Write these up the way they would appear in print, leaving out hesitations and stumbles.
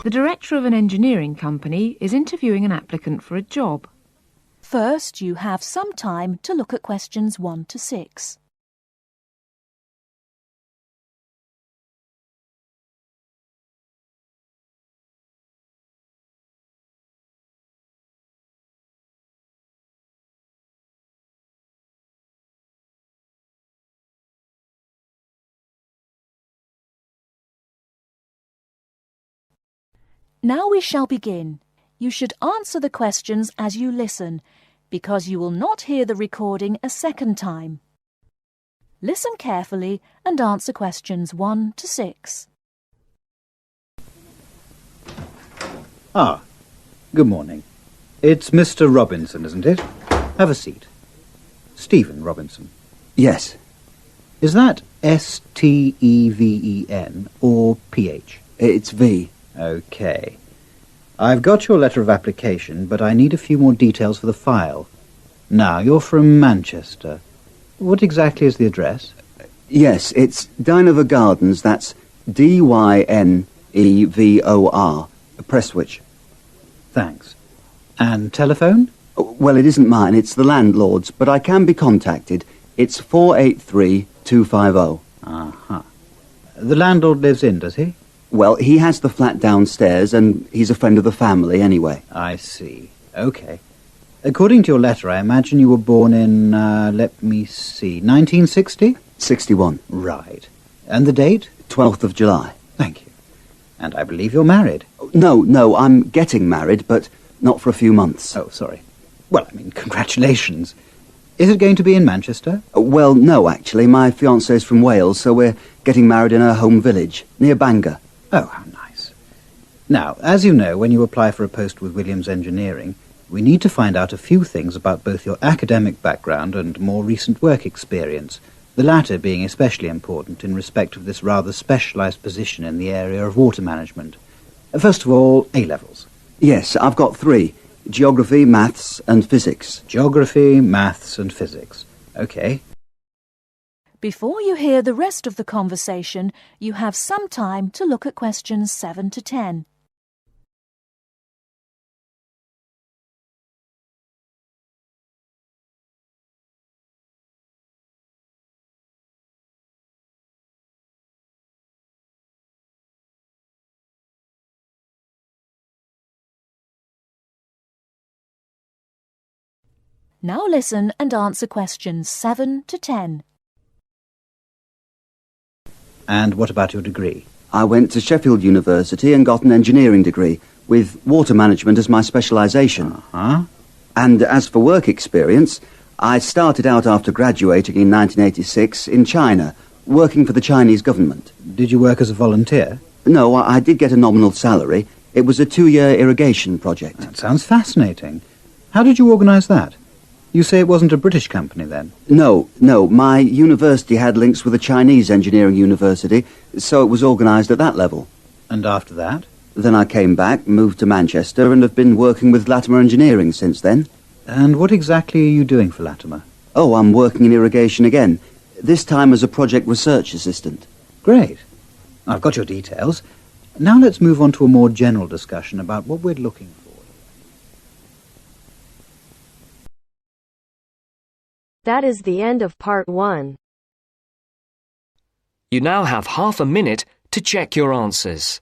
The director of an engineering company is interviewing an applicant for a job. First, you have some time to look at questions 1 to 6. Now we shall begin. You should answer the questions as you listen, because you will not hear the recording a second time. Listen carefully and answer questions 1 to 6. Ah, good morning. It's Mr. Robinson, isn't it? Have a seat. Stephen Robinson. Yes. Is that S-T-E-V-E-N or P-H? It's V. OK. I've got your letter of application, but I need a few more details for the file. Now, you're from Manchester. What exactly is the address? Yes, it's Dynevor Gardens. That's D-Y-N-E-V-O-R. Prestwich. Thanks. And telephone? Well, it isn't mine, it's the landlord's, but I can be contacted. It's 483-250. Uh-huh. The landlord lives in, does he? Well, he has the flat downstairs, and he's a friend of the family anyway. I see. OK. According to your letter, I imagine you were born in, let me see, 1960? 61. Right. And the date? 12th of July. Thank you. And I believe you're married. No, I'm getting married, but not for a few months. Oh, sorry. Well, I mean, congratulations. Is it going to be in Manchester? Well, no, actually. My fiancée's from Wales, so we're getting married in her home village, near Bangor. Oh, how nice. Now, as you know, when you apply for a post with Williams Engineering, we need to find out a few things about both your academic background and more recent work experience, the latter being especially important in respect of this rather specialised position in the area of water management. First of all, A-levels. Yes, I've got 3. Geography, maths and physics. Geography, maths and physics. OK. Before you hear the rest of the conversation, you have some time to look at questions 7 to 10. Now listen and answer questions 7 to 10. And what about your degree? I went to Sheffield University and got an engineering degree, with water management as my specialisation. Uh-huh. And as for work experience, I started out after graduating in 1986 in China, working for the Chinese government. Did you work as a volunteer? No, I did get a nominal salary. It was a 2-year irrigation project. That sounds fascinating. How did you organise that? You say it wasn't a British company, then? No. My university had links with a Chinese engineering university, so it was organised at that level. And after that? Then I came back, moved to Manchester, and have been working with Latimer Engineering since then. And what exactly are you doing for Latimer? Oh, I'm working in irrigation again, this time as a project research assistant. Great. I've got your details. Now let's move on to a more general discussion about what we're looking for. That is the end of part 1. You now have half a minute to check your answers.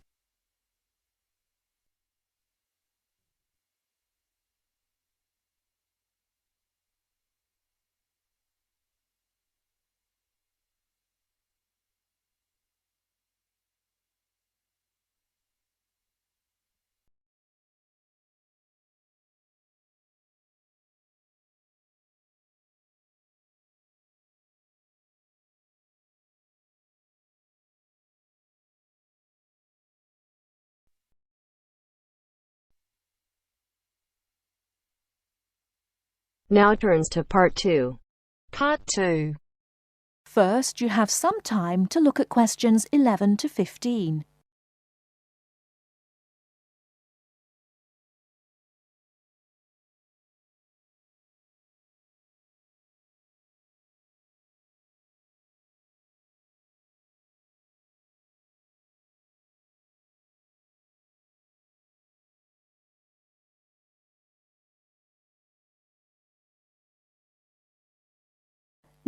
Now turns to part 2. Part 2. First, you have some time to look at questions 11 to 15.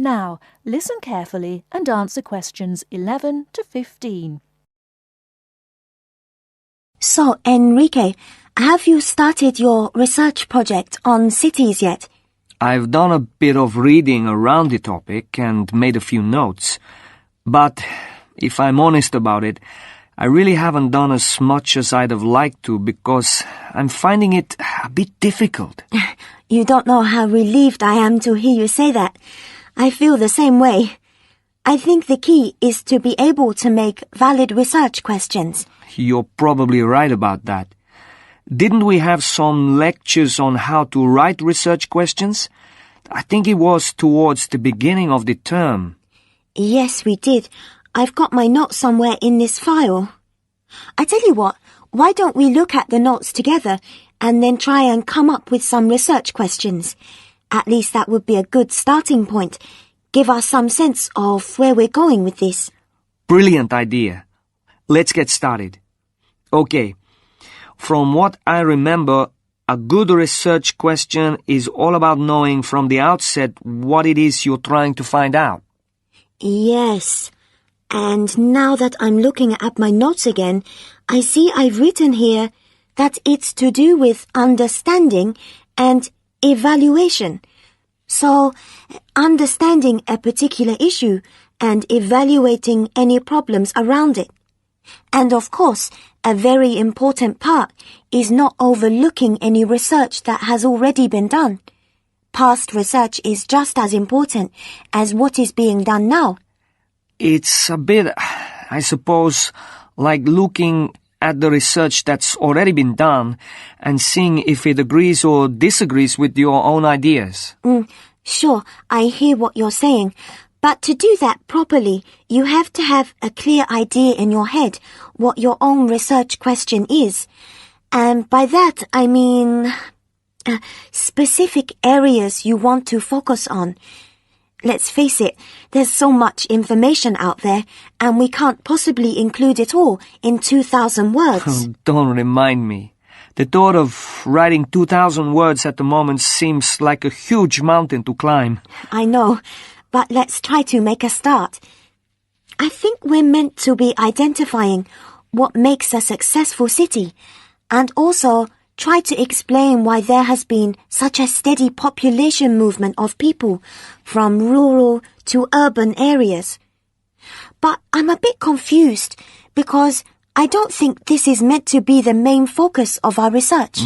Now, listen carefully and answer questions 11 to 15. So, Enrique, have you started your research project on cities yet? I've done a bit of reading around the topic and made a few notes. But, if I'm honest about it, I really haven't done as much as I'd have liked to because I'm finding it a bit difficult. You don't know how relieved I am to hear you say that. I feel the same way. I think the key is to be able to make valid research questions. You're probably right about that. Didn't we have some lectures on how to write research questions? I think it was towards the beginning of the term. Yes, we did. I've got my notes somewhere in this file. I tell you what, why don't we look at the notes together and then try and come up with some research questions? At least that would be a good starting point. Give us some sense of where we're going with this. Brilliant idea. Let's get started. Okay. From what I remember, a good research question is all about knowing from the outset what it is you're trying to find out. Yes. And now that I'm looking at my notes again, I see I've written here that it's to do with understanding and evaluation. So, understanding a particular issue and evaluating any problems around it. And of course, a very important part is not overlooking any research that has already been done. Past research is just as important as what is being done now. It's a bit, I suppose, like looking at the research that's already been done and seeing if it agrees or disagrees with your own ideas. Sure, I hear what you're saying. But to do that properly, you have to have a clear idea in your head what your own research question is. And by that, I mean specific areas you want to focus on. Let's face it, there's so much information out there, and we can't possibly include it all in 2,000 words. Don't remind me. The thought of writing 2,000 words at the moment seems like a huge mountain to climb. I know, but let's try to make a start. I think we're meant to be identifying what makes a successful city, and also try to explain why there has been such a steady population movement of people from rural to urban areas. But I'm a bit confused because I don't think this is meant to be the main focus of our research.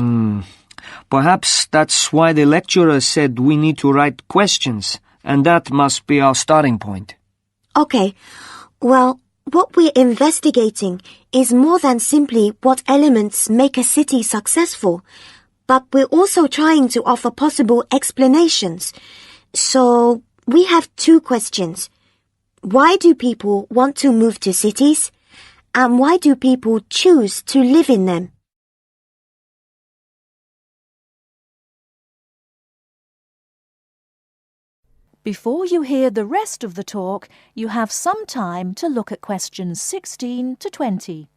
Perhaps that's why the lecturer said we need to write questions, and that must be our starting point. Okay, well, what we're investigating is more than simply what elements make a city successful, but we're also trying to offer possible explanations. So, we have two questions. Why do people want to move to cities? And why do people choose to live in them? Before you hear the rest of the talk, you have some time to look at questions 16 to 20.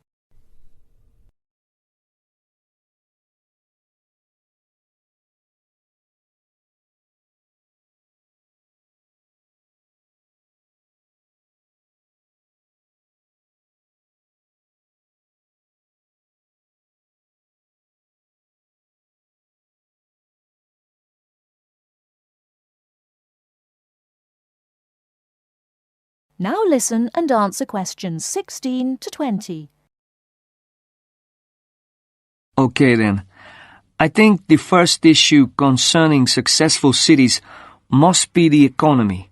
Now listen and answer questions 16 to 20. Okay then. I think the first issue concerning successful cities must be the economy.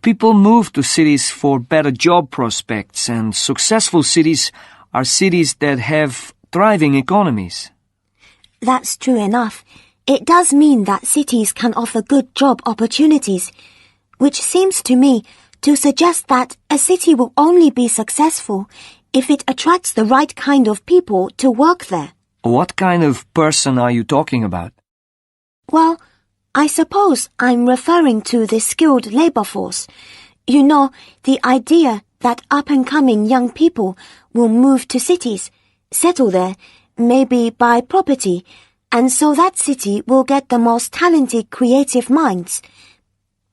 People move to cities for better job prospects, and successful cities are cities that have thriving economies. That's true enough. It does mean that cities can offer good job opportunities, which seems to me to suggest that a city will only be successful if it attracts the right kind of people to work there. What kind of person are you talking about? Well, I suppose I'm referring to the skilled labor force. You know, the idea that up-and-coming young people will move to cities, settle there, maybe buy property, and so that city will get the most talented creative minds.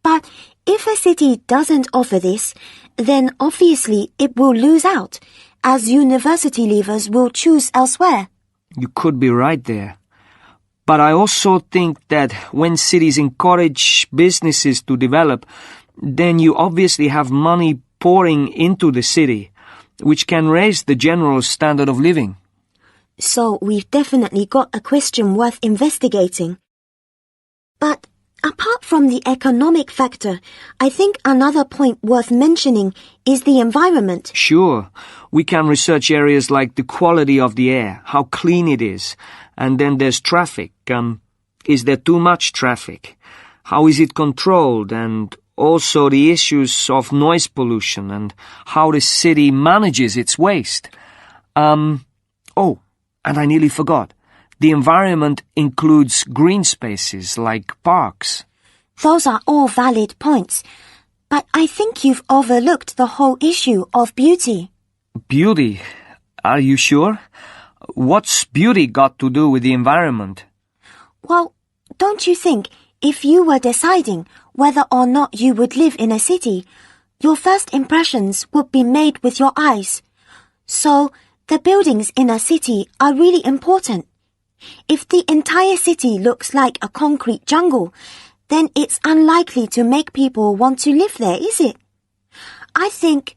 But if a city doesn't offer this, then obviously it will lose out, as university leavers will choose elsewhere. You could be right there. But I also think that when cities encourage businesses to develop, then you obviously have money pouring into the city, which can raise the general standard of living. So we've definitely got a question worth investigating. But apart from the economic factor, I think another point worth mentioning is the environment. Sure, we can research areas like the quality of the air, how clean it is, and then there's traffic. Is there too much traffic? How is it controlled? And also the issues of noise pollution and how the city manages its waste. Oh, and I nearly forgot. The environment includes green spaces like parks. Those are all valid points, but I think you've overlooked the whole issue of beauty. Beauty? Are you sure? What's beauty got to do with the environment? Well, don't you think if you were deciding whether or not you would live in a city, your first impressions would be made with your eyes? So, the buildings in a city are really important. If the entire city looks like a concrete jungle, then it's unlikely to make people want to live there, is it? I think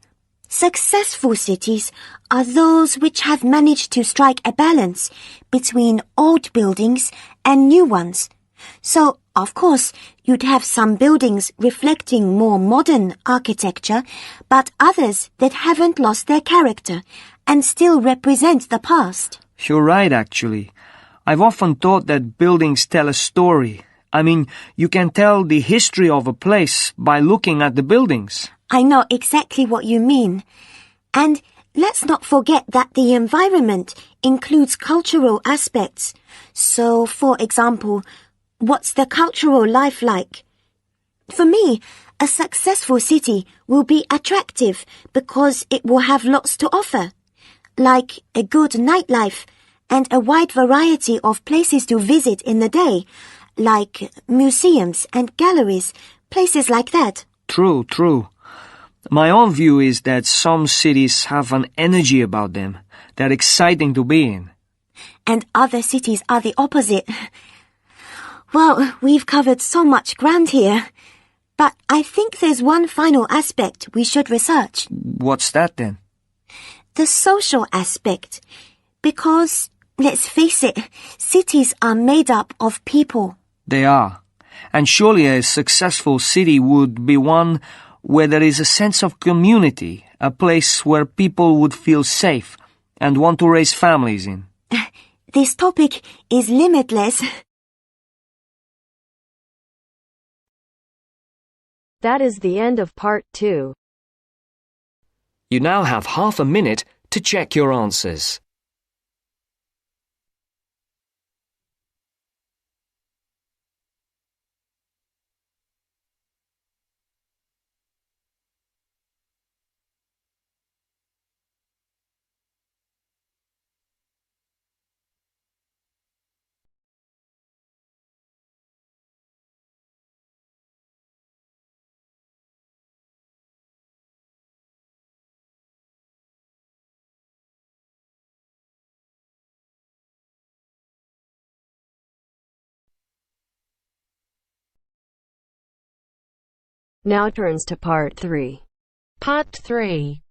successful cities are those which have managed to strike a balance between old buildings and new ones. So, of course, you'd have some buildings reflecting more modern architecture, but others that haven't lost their character and still represent the past. You're right, actually. I've often thought that buildings tell a story. I mean, you can tell the history of a place by looking at the buildings. I know exactly what you mean. And let's not forget that the environment includes cultural aspects. So, for example, what's the cultural life like? For me, a successful city will be attractive because it will have lots to offer, like a good nightlife and a wide variety of places to visit in the day, like museums and galleries, places like that. True, true. My own view is that some cities have an energy about them. They're exciting to be in. And other cities are the opposite. Well, we've covered so much ground here. But I think there's one final aspect we should research. What's that then? The social aspect. Because, let's face it, cities are made up of people. They are. And surely a successful city would be one where there is a sense of community, a place where people would feel safe and want to raise families in. This topic is limitless. That is the end of part 2. You now have half a minute to check your answers. Now turns to part 3. Part 3.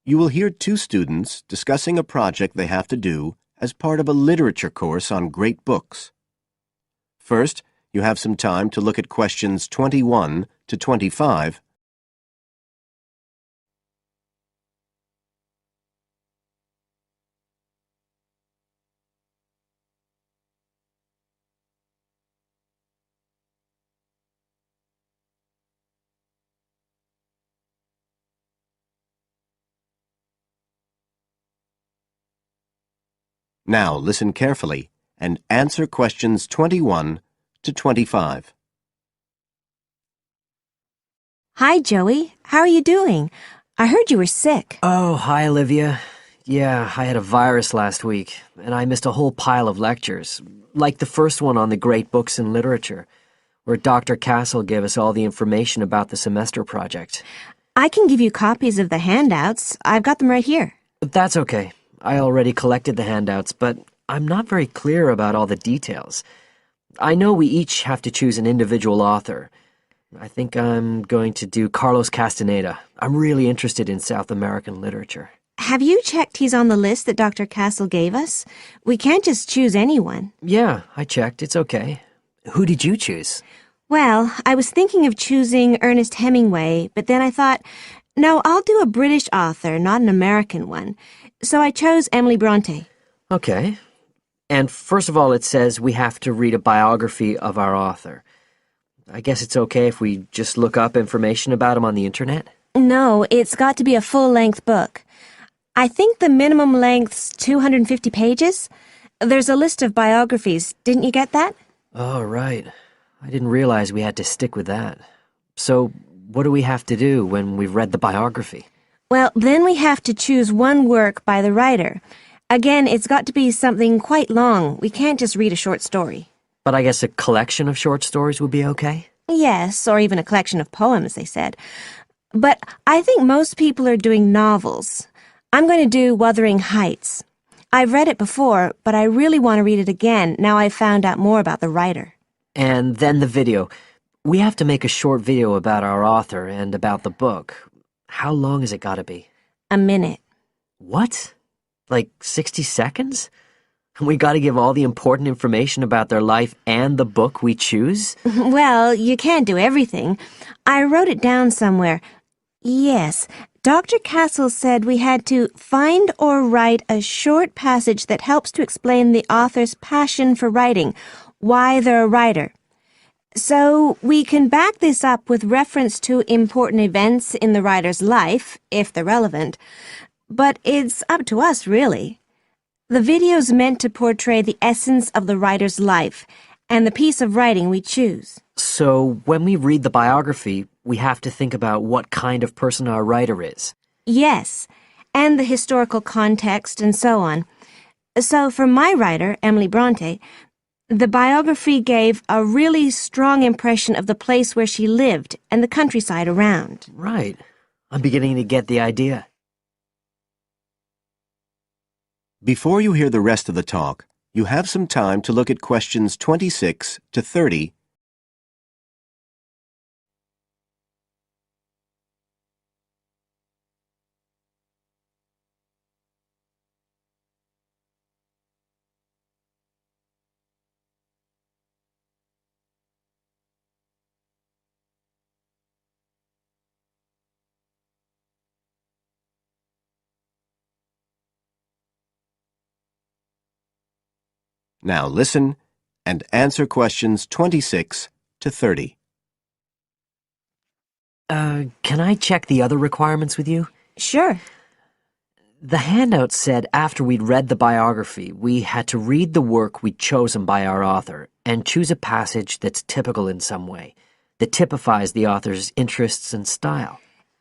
You will hear two students discussing a project they have to do as part of a literature course on great books. First, you have some time to look at questions 21 to 25. Now listen carefully and answer questions 21 to 25. Hi, Joey. How are you doing? I heard you were sick. Oh, hi, Olivia. Yeah, I had a virus last week, and I missed a whole pile of lectures, like the first one on the great books in literature. where Dr. Castle gave us all the information about the semester project. I can give you copies of the handouts. I've got them right here. That's okay. I already collected the handouts, but I'm not very clear about all the details. I know we each have to choose an individual author. I think I'm going to do Carlos Castaneda. I'm really interested in South American literature. Have you checked he's on the list that Dr. Castle gave us? We can't just choose anyone. Yeah, I checked. It's okay. Who did you choose? Well, I was thinking of choosing Ernest Hemingway, but then I thought, no, I'll do a British author, not an American one. So I chose Emily Bronte. Okay. And first of all, it says we have to read a biography of our author. I guess it's okay if we just look up information about him on the internet? No, it's got to be a full-length book. I think the minimum length's 250 pages. There's a list of biographies. Didn't you get that? Oh, right. I didn't realize we had to stick with that. So, what do we have to do when we've read the biography? Well, then we have to choose one work by the writer. Again, it's got to be something quite long. We can't just read a short story. But I guess a collection of short stories would be okay? Yes, or even a collection of poems, they said. But I think most people are doing novels. I'm going to do Wuthering Heights. I've read it before, but I really want to read it again now I've found out more about the writer. And then the video. We have to make a short video about our author and about the book. How long has it got to be? A minute. What? Like 60 seconds? We got to give all the important information about their life and the book we choose? Well, you can't do everything. I wrote it down somewhere. Yes, Dr. Castle said we had to find or write a short passage that helps to explain the author's passion for writing, why they're a writer. So we can back this up with reference to important events in the writer's life, if they're relevant. But it's up to us, really. The video's meant to portray the essence of the writer's life and the piece of writing we choose. So when we read the biography, we have to think about what kind of person our writer is. Yes, and the historical context and so on. So for my writer, Emily Bronte, the biography gave a really strong impression of the place where she lived and the countryside around. Right. I'm beginning to get the idea. Before you hear the rest of the talk, you have some time to look at questions 26 to 30. Now listen and answer questions 26 to 30. Can I check the other requirements with you? Sure. The handout said after we'd read the biography, we had to read the work we'd chosen by our author and choose a passage that's typical in some way, that typifies the author's interests and style.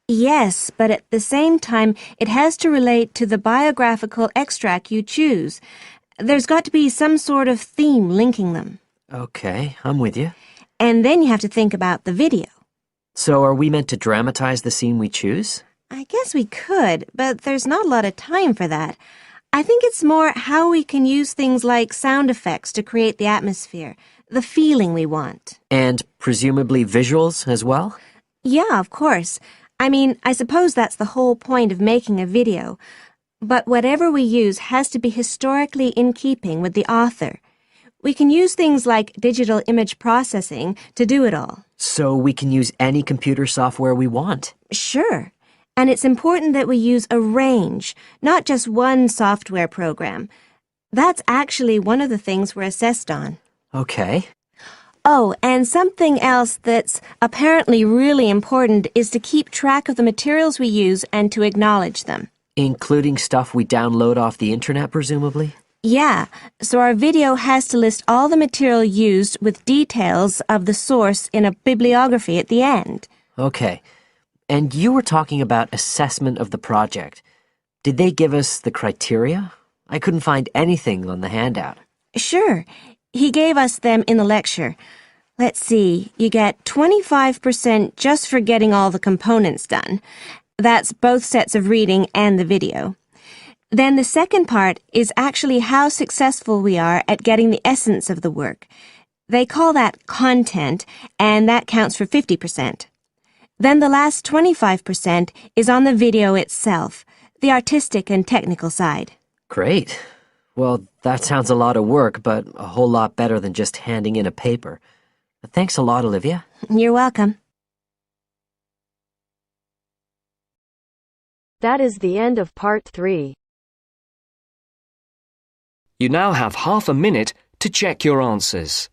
Yes, but at the same time, it has to relate to the biographical extract you choose. There's got to be some sort of theme linking them. Okay, I'm with you. And then you have to think about the video. So are we meant to dramatize the scene we choose? I guess we could, but there's not a lot of time for that. I think it's more how we can use things like sound effects to create the atmosphere, the feeling we want. And presumably visuals as well? Yeah, of course. I mean, I suppose that's the whole point of making a video. But whatever we use has to be historically in keeping with the author. We can use things like digital image processing to do it all. So we can use any computer software we want? Sure. And it's important that we use a range, not just one software program. That's actually one of the things we're assessed on. Okay. Oh, and something else that's apparently really important is to keep track of the materials we use and to acknowledge them. Including stuff we download off the internet, presumably? Yeah, so our video has to list all the material used with details of the source in a bibliography at the end. Okay. And you were talking about assessment of the project. Did they give us the criteria? I couldn't find anything on the handout. Sure. He gave us them in the lecture. Let's see, you get 25% just for getting all the components done. That's both sets of reading and the video. Then the second part is actually how successful we are at getting the essence of the work. They call that content, and that counts for 50%. Then the last 25% is on the video itself, the artistic and technical side. Great. Well, that sounds a lot of work, but a whole lot better than just handing in a paper. Thanks a lot, Olivia. You're welcome. That is the end of part 3. You now have half a minute to check your answers.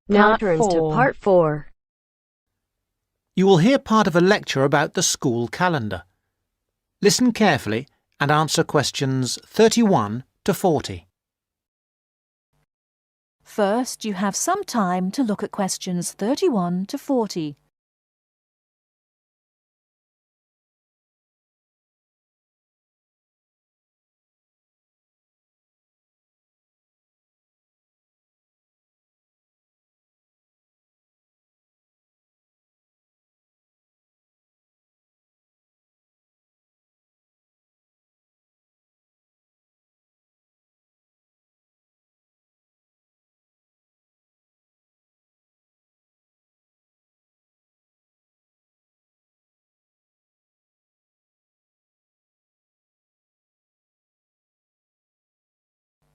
Now turns to part 4. You will hear part of a lecture about the school calendar. Listen carefully and answer questions 31 to 40. First, you have some time to look at questions 31 to 40.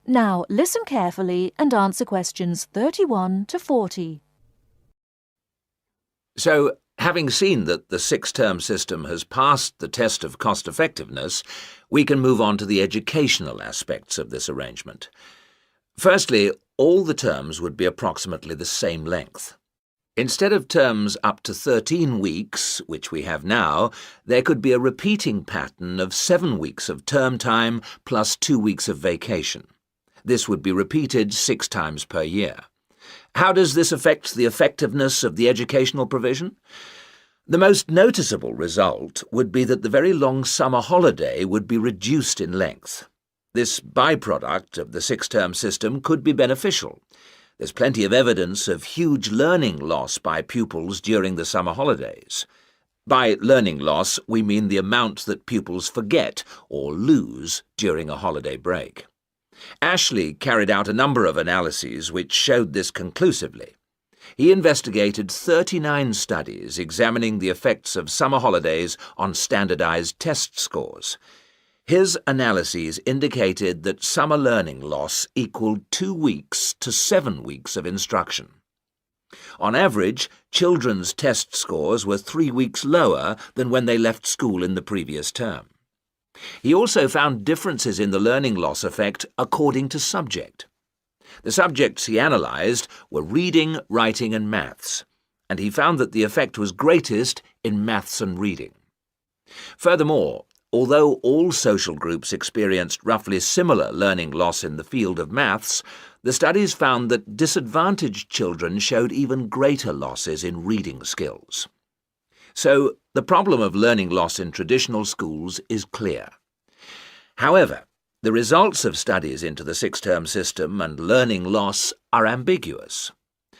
Now, listen carefully and answer questions 31 to 40. So, having seen that the 6-term system has passed the test of cost-effectiveness, we can move on to the educational aspects of this arrangement. Firstly, all the terms would be approximately the same length. Instead of terms up to 13 weeks, which we have now, there could be a repeating pattern of 7 weeks of term time plus 2 weeks of vacation. This would be repeated 6 times per year. How does this affect the effectiveness of the educational provision? The most noticeable result would be that the very long summer holiday would be reduced in length. This byproduct of the 6-term system could be beneficial. There's plenty of evidence of huge learning loss by pupils during the summer holidays. By learning loss, we mean the amount that pupils forget or lose during a holiday break. Ashley carried out a number of analyses which showed this conclusively. He investigated 39 studies examining the effects of summer holidays on standardized test scores. His analyses indicated that summer learning loss equaled 2 weeks to 7 weeks of instruction. On average, children's test scores were 3 weeks lower than when they left school in the previous term. He also found differences in the learning loss effect according to subject. The subjects he analysed were reading, writing and maths, and he found that the effect was greatest in maths and reading. Furthermore, although all social groups experienced roughly similar learning loss in the field of maths, the studies found that disadvantaged children showed even greater losses in reading skills. So, the problem of learning loss in traditional schools is clear. However, the results of studies into the 6-term system and learning loss are ambiguous.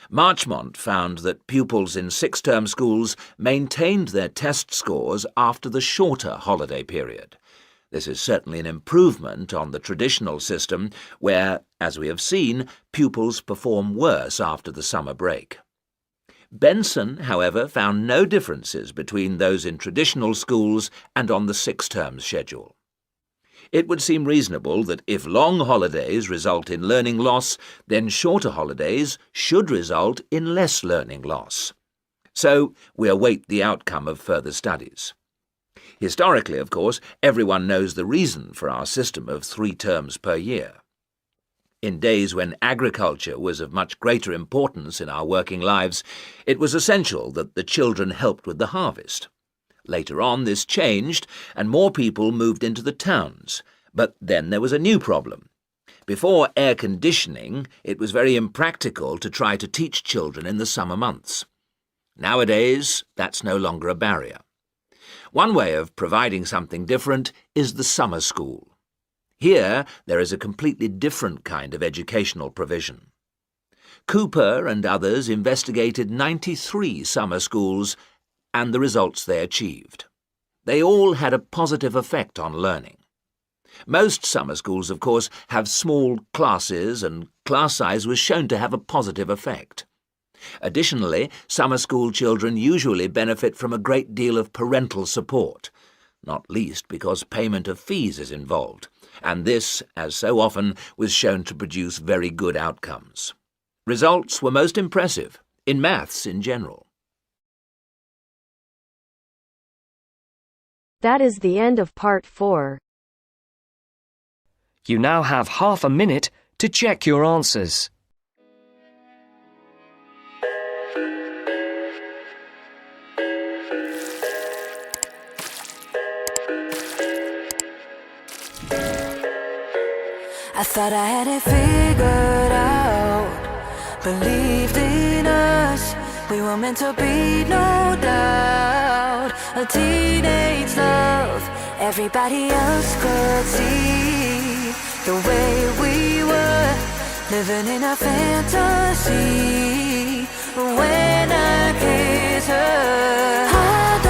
Marchmont found that pupils in 6-term schools maintained their test scores after the shorter holiday period. This is certainly an improvement on the traditional system where, as we have seen, pupils perform worse after the summer break. Benson, however, found no differences between those in traditional schools and on the 6-term schedule. It would seem reasonable that if long holidays result in learning loss, then shorter holidays should result in less learning loss. So we await the outcome of further studies. Historically, of course, everyone knows the reason for our system of 3 terms per year. In days when agriculture was of much greater importance in our working lives, it was essential that the children helped with the harvest. Later on, this changed, and more people moved into the towns. But then there was a new problem. Before air conditioning, it was very impractical to try to teach children in the summer months. Nowadays, that's no longer a barrier. One way of providing something different is the summer school. Here, there is a completely different kind of educational provision. Cooper and others investigated 93 summer schools and the results they achieved. They all had a positive effect on learning. Most summer schools, of course, have small classes, and class size was shown to have a positive effect. Additionally, summer school children usually benefit from a great deal of parental support, not least because payment of fees is involved, and this, as so often, was shown to produce very good outcomes. Results were most impressive, in maths in general. That is the end of part 4. You now have half a minute to check your answers. I thought I had it figured out, believed in us, we were meant to be, no doubt. A teenage love, everybody else could see the way we were, living in a fantasy. When I kiss her, I